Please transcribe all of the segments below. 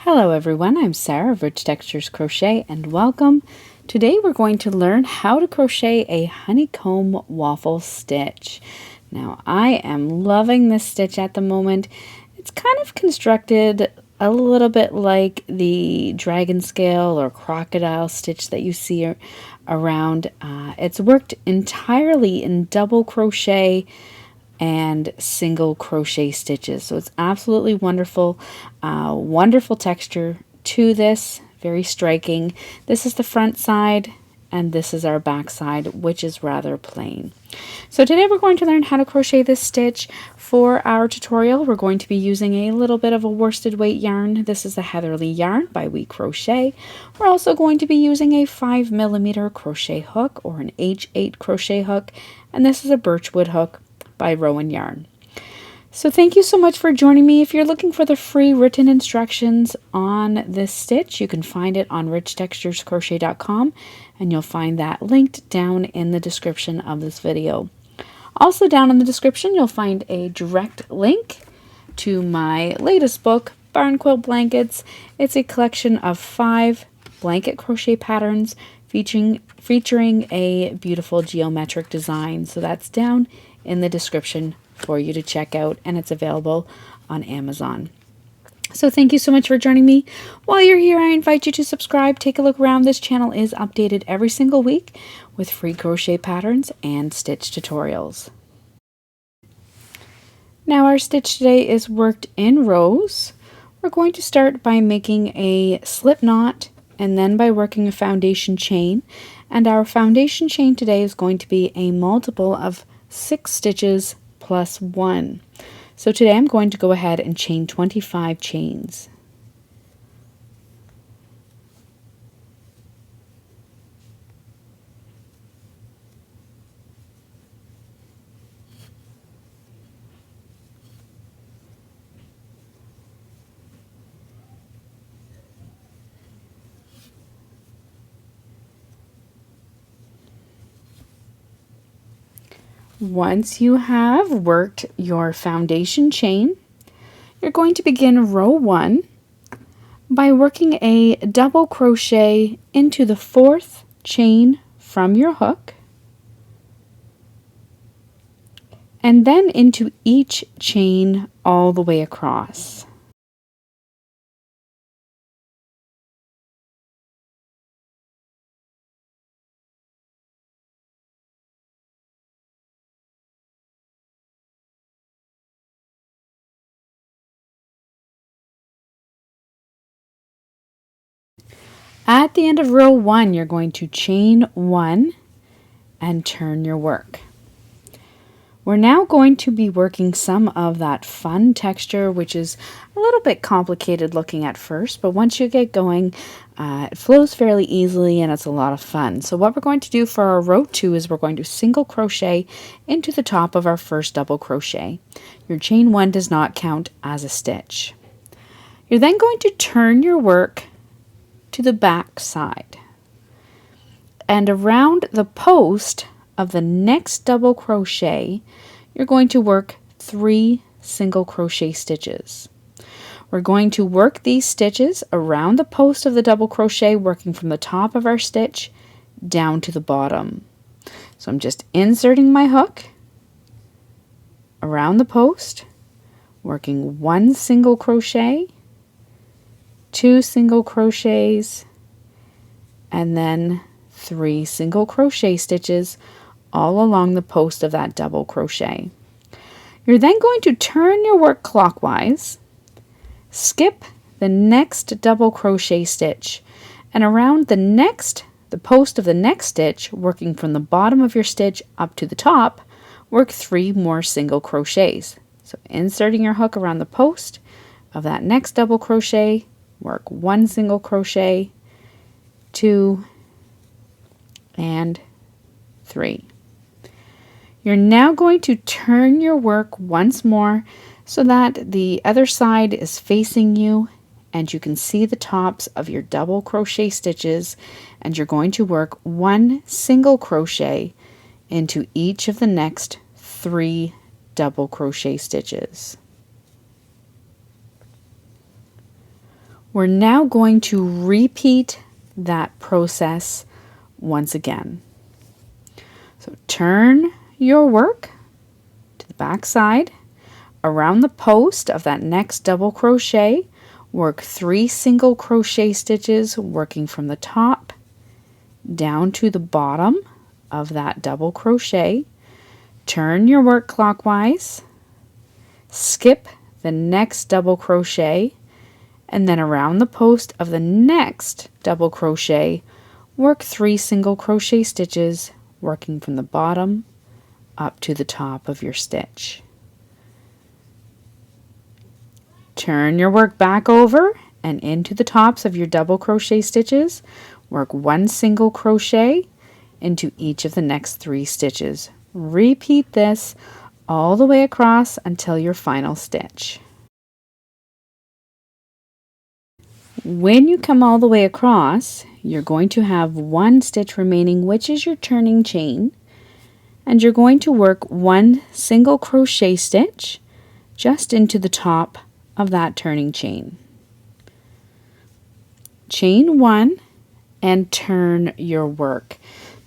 Hello everyone, I'm Sarah of Rich Textures Crochet and welcome. Today we're going to learn how to crochet a honeycomb waffle stitch. Now I am loving this stitch at the moment. It's kind of constructed a little bit like the dragon scale or crocodile stitch that you see around. It's worked entirely in double crochet and single crochet stitches, so it's absolutely wonderful. Wonderful texture to this, very striking. This is the front side and this is our back side, which is rather plain. So today we're going to learn how to crochet this stitch. For our tutorial we're going to be using a little bit of a worsted weight yarn. This is a Heatherly yarn by We Crochet. We're also going to be using a 5mm crochet hook or an H8 crochet hook, and this is a birchwood hook by Rowan Yarn. So thank you so much for joining me. If you're looking for the free written instructions on this stitch, you can find it on richtexturescrochet.com, and you'll find that linked down in the description of this video. Also down in the description you'll find a direct link to my latest book, Barn Quilt Blankets. It's a collection of 5 blanket crochet patterns featuring a beautiful geometric design. So that's down in the description for you to check out, and it's available on Amazon. So thank you so much for joining me. While you're here, I invite you to subscribe. Take a look around. This channel is updated every single week with free crochet patterns and stitch tutorials. Now our stitch today is worked in rows. We're going to start by making a slip knot and then by working a foundation chain. And our foundation chain today is going to be a multiple of 6 stitches plus 1. So today I'm going to go ahead and chain 25 chains. Once you have worked your foundation chain, you're going to begin row 1 by working a double crochet into the 4th chain from your hook, and then into each chain all the way across. At the end of row 1, you're going to chain 1 and turn your work. We're now going to be working some of that fun texture, which is a little bit complicated looking at first, but once you get going, it flows fairly easily and it's a lot of fun. So what we're going to do for our row 2 is we're going to single crochet into the top of our first double crochet. Your chain 1 does not count as a stitch. You're then going to turn your work to the back side, and around the post of the next double crochet you're going to work 3 single crochet stitches. We're going to work these stitches around the post of the double crochet, working from the top of our stitch down to the bottom. So I'm just inserting my hook around the post, working 1 single crochet, 2 single crochets, and then 3 single crochet stitches all along the post of that double crochet. You're then going to turn your work clockwise, skip the next double crochet stitch, and around the post of the next stitch, working from the bottom of your stitch up to the top, work 3 more single crochets. So inserting your hook around the post of that next double crochet, work 1 single crochet, 2, and 3. You're now going to turn your work once more so that the other side is facing you and you can see the tops of your double crochet stitches, and you're going to work 1 single crochet into each of the next 3 double crochet stitches. We're now going to repeat that process once again. So turn your work to the back side. Around the post of that next double crochet, work 3 single crochet stitches working from the top down to the bottom of that double crochet. Turn your work clockwise, skip the next double crochet, and then around the post of the next double crochet, work 3 single crochet stitches working from the bottom up to the top of your stitch. Turn your work back over and into the tops of your double crochet stitches. Work 1 single crochet into each of the next 3 stitches. Repeat this all the way across until your final stitch. When you come all the way across, you're going to have 1 stitch remaining, which is your turning chain, and you're going to work 1 single crochet stitch just into the top of that turning chain. Chain 1 and turn your work.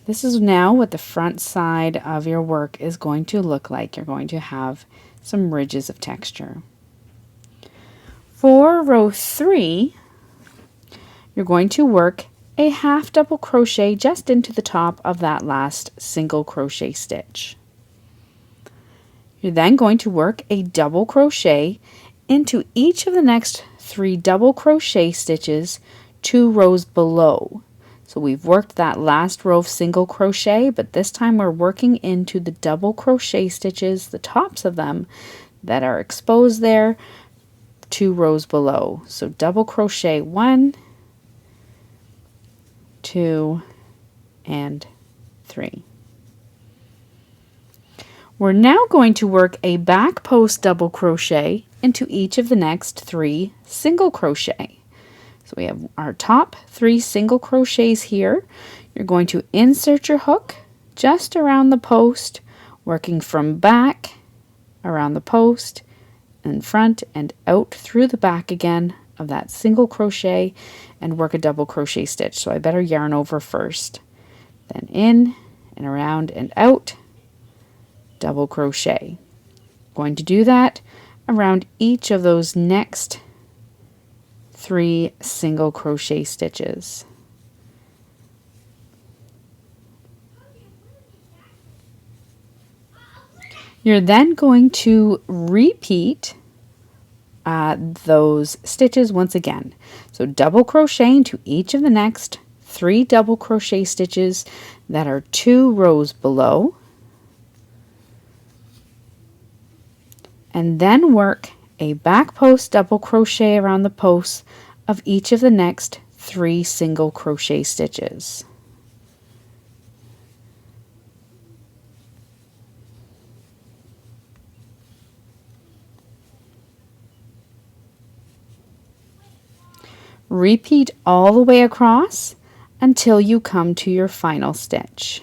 This is now what the front side of your work is going to look like. You're going to have some ridges of texture. For row 3, you're going to work a half double crochet just into the top of that last single crochet stitch. You're then going to work a double crochet into each of the next 3 double crochet stitches 2 rows below. So we've worked that last row of single crochet, but this time we're working into the double crochet stitches, the tops of them that are exposed there, 2 rows below. So double crochet 1, 2, and 3. We're now going to work a back post double crochet into each of the next 3 single crochet. So we have our top 3 single crochets here. You're going to insert your hook just around the post, working from back around the post and front and out through the back again of that single crochet, and work a double crochet stitch. So I better yarn over first, then in and around and out, double crochet. Going to do that around each of those next 3 single crochet stitches. You're then going to repeat those stitches once again. So double crochet into each of the next 3 double crochet stitches that are 2 rows below, and then work a back post double crochet around the posts of each of the next 3 single crochet stitches. Repeat all the way across until you come to your final stitch.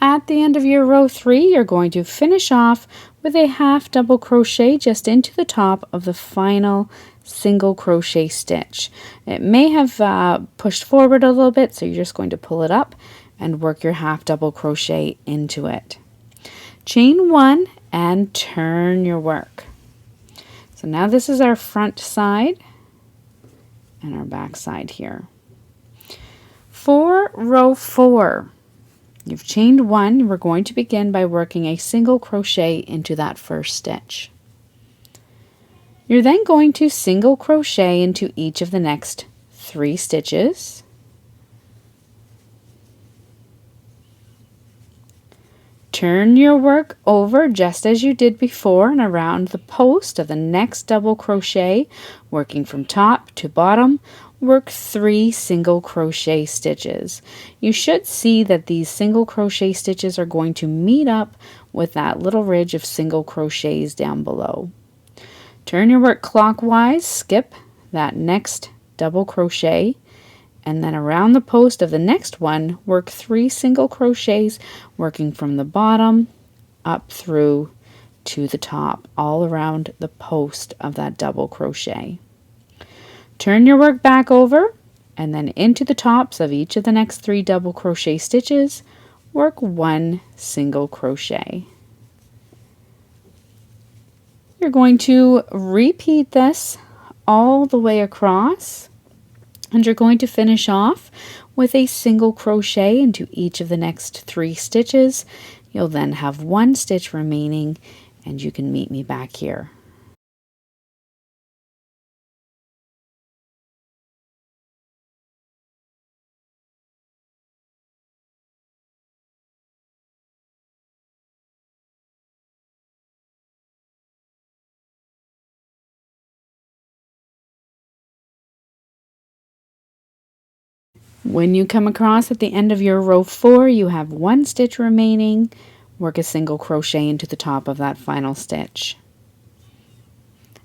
At the end of your row 3, you're going to finish off with a half double crochet just into the top of the final single crochet stitch. It may have pushed forward a little bit, so you're just going to pull it up and work your half double crochet into it. Chain 1 and turn your work. So now this is our front side and our back side here. For row 4, you've chained 1. We're going to begin by working a single crochet into that first stitch. You're then going to single crochet into each of the next 3 stitches. Turn your work over just as you did before and around the post of the next double crochet, working from top to bottom. Work 3 single crochet stitches. You should see that these single crochet stitches are going to meet up with that little ridge of single crochets down below. Turn your work clockwise, skip that next double crochet, and then around the post of the next one, work 3 single crochets, working from the bottom up through to the top, all around the post of that double crochet. Turn your work back over, and then into the tops of each of the next 3 double crochet stitches, work 1 single crochet. You're going to repeat this all the way across, and you're going to finish off with a single crochet into each of the next 3 stitches. You'll then have 1 stitch remaining, and you can meet me back here. When you come across at the end of your row 4, you have 1 stitch remaining. Work a single crochet into the top of that final stitch.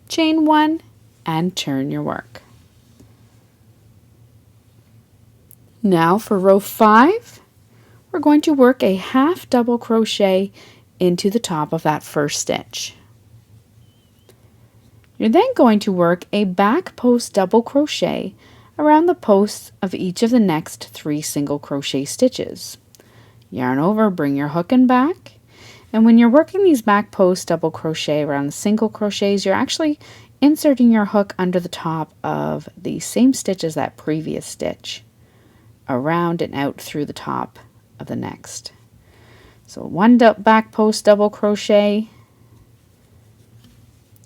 Chain 1 and turn your work. Now for row 5, we're going to work a half double crochet into the top of that first stitch. You're then going to work a back post double crochet around the posts of each of the next 3 single crochet stitches. Yarn over, bring your hook in back, and when you're working these back post double crochet around the single crochets, you're actually inserting your hook under the top of the same stitch as that previous stitch, around and out through the top of the next. So 1 back post double crochet,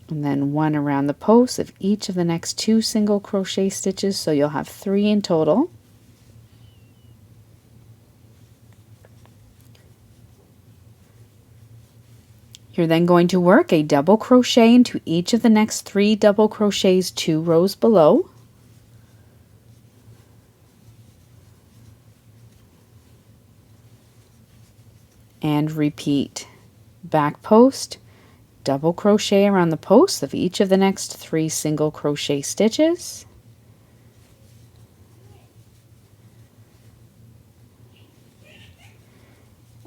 and then 1 around the post of each of the next 2 single crochet stitches, so you'll have 3 in total. You're then going to work a double crochet into each of the next 3 double crochets 2 rows below. And repeat. Back post, double crochet around the posts of each of the next 3 single crochet stitches.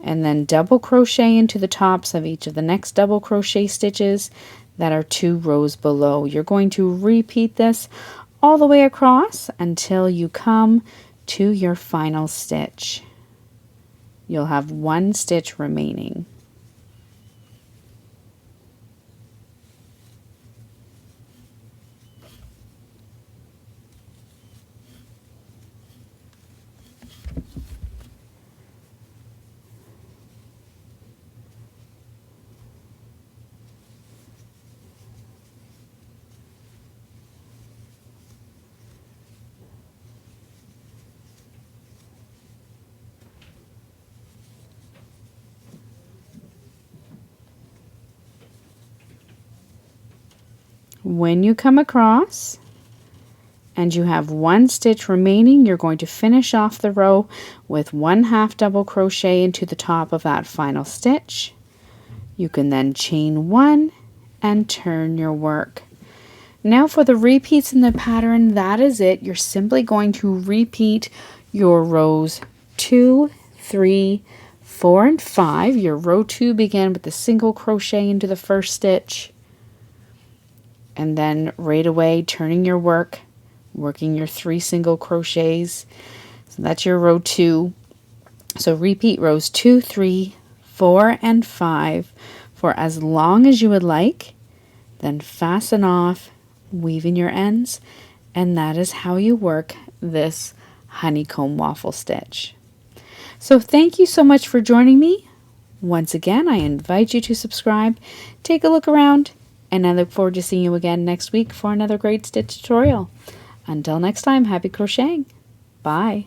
And then double crochet into the tops of each of the next double crochet stitches that are 2 rows below. You're going to repeat this all the way across until you come to your final stitch. You'll have 1 stitch remaining. When you come across and you have 1 stitch remaining, you're going to finish off the row with 1 half double crochet into the top of that final stitch. You can then chain 1 and turn your work. Now for the repeats in the pattern, that is it. You're simply going to repeat your rows 2, 3, 4, and 5. Your row 2 began with the single crochet into the first stitch, and then right away turning your work, working your 3 single crochets. So that's your row 2. So repeat rows 2, 3, 4, and 5 for as long as you would like, then fasten off, weaving your ends, and that is how you work this honeycomb waffle stitch. So thank you so much for joining me. Once again, I invite you to subscribe, take a look around, and I look forward to seeing you again next week for another great stitch tutorial. Until next time, happy crocheting. Bye.